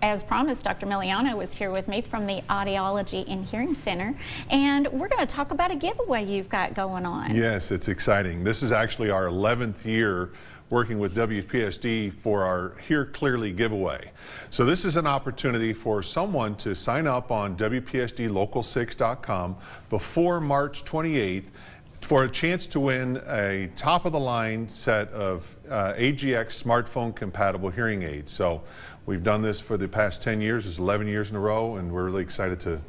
As promised, Dr. Milliano is here with me from the Audiology and Hearing Center, and we're going to talk about a giveaway you've got going on. Yes, it's exciting. This is actually our 11th year working with WPSD for our Hear Clearly giveaway. So this is an opportunity for someone to sign up on WPSDLocal6.com before March 28th for a chance to win a top-of-the-line set of AGX smartphone compatible hearing aids. So we've done this for the past 10 years, it's 11 years in a row, and we're really excited to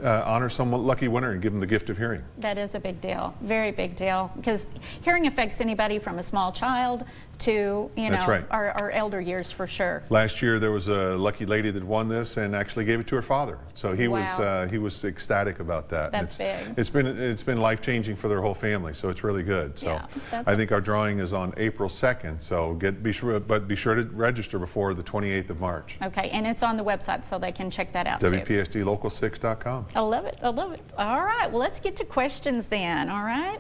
honor some lucky winner and give them the gift of hearing. That is a big deal, very big deal, because hearing affects anybody from a small child to, you know, right, our elder years for sure. Last year there was a lucky lady that won this and actually gave it to her father. So he was ecstatic about that. That's big. It's been life-changing for their whole family, so it's really good. So yeah, I think our drawing is on April 2nd. So be sure to register before the 28th of March. Okay, and it's on the website so they can check that out WPSDLocal6.com. I love it. I love it. All right. Well, let's get to questions then. All right.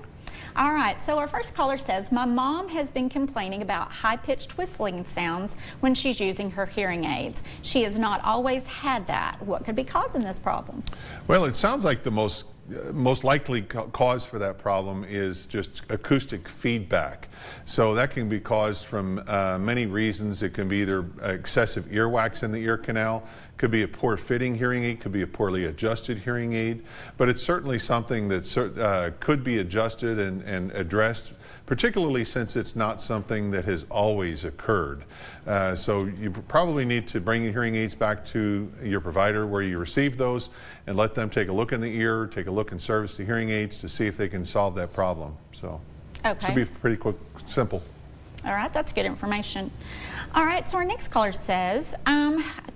All right. So our first caller says, my mom has been complaining about high-pitched whistling sounds when she's using her hearing aids. She has not always had that. What could be causing this problem? Well, it sounds like the most likely cause for that problem is just acoustic feedback. So that can be caused from many reasons. It can be either excessive earwax in the ear canal, could be a poor fitting hearing aid, could be a poorly adjusted hearing aid, but it's certainly something that could be adjusted and addressed, particularly since it's not something that has always occurred. So you probably need to bring your hearing aids back to your provider where you received those and let them take a look in the ear, take a look and service the hearing aids to see if they can solve that problem. So it should be pretty quick, simple. All right, that's good information. All right, so our next caller says,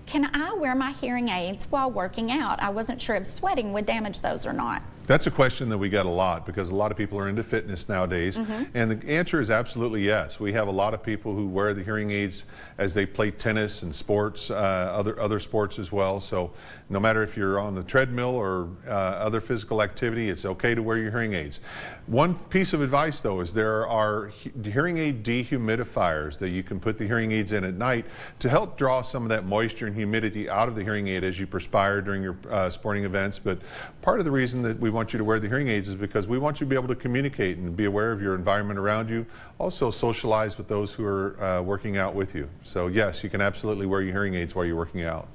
can I wear my hearing aids while working out? I wasn't sure if sweating would damage those or not. That's a question that we get a lot because a lot of people are into fitness nowadays, and the answer is absolutely yes. We have a lot of people who wear the hearing aids as they play tennis and sports, other sports as well. So no matter if you're on the treadmill or other physical activity, it's okay to wear your hearing aids. One piece of advice though is there are hearing aid dehumidifiers that you can put the hearing aids in at night to help draw some of that moisture and humidity out of the hearing aid as you perspire during your sporting events. But part of the reason that we want you to wear the hearing aids is because we want you to be able to communicate and be aware of your environment around you, also socialize with those who are working out with you. So yes, you can absolutely wear your hearing aids while you're working out.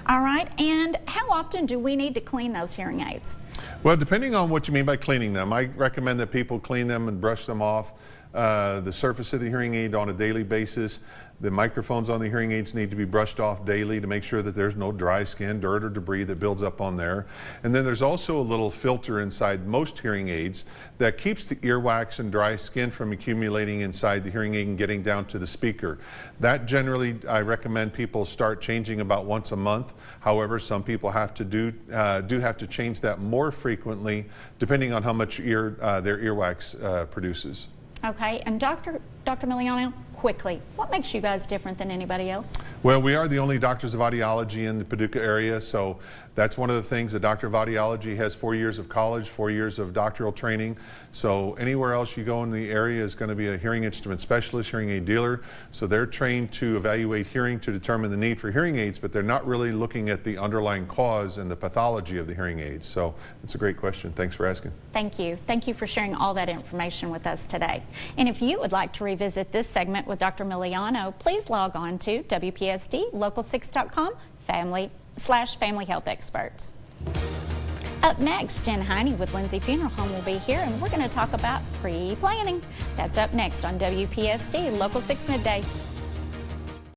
All right, and how often do we need to clean those hearing aids? Well, depending on what you mean by cleaning them, I recommend that people clean them and brush them off. The surface of the hearing aid on a daily basis. The microphones on the hearing aids need to be brushed off daily to make sure that there's no dry skin, dirt, or debris that builds up on there. And then there's also a little filter inside most hearing aids that keeps the earwax and dry skin from accumulating inside the hearing aid and getting down to the speaker. That generally, I recommend people start changing about once a month. However, some people have to do have to change that more frequently depending on how much their earwax produces. Okay, and Dr. Milliano, quickly, what makes you guys different than anybody else? Well, we are the only doctors of audiology in the Paducah area, so that's one of the things. The doctor of audiology has 4 years of college, 4 years of doctoral training. So anywhere else you go in the area is going to be a hearing instrument specialist, hearing aid dealer. So they're trained to evaluate hearing to determine the need for hearing aids, but they're not really looking at the underlying cause and the pathology of the hearing aids. So it's a great question. Thanks for asking. Thank you. Thank you for sharing all that information with us today. And if you would like to revisit this segment with Dr. Milliano, please log on to WPSDLocal6.com/family health experts. Up next, Jen Heine with Lindsay Funeral Home will be here, and we're going to talk about pre-planning. That's up next on WPSD Local 6 Midday.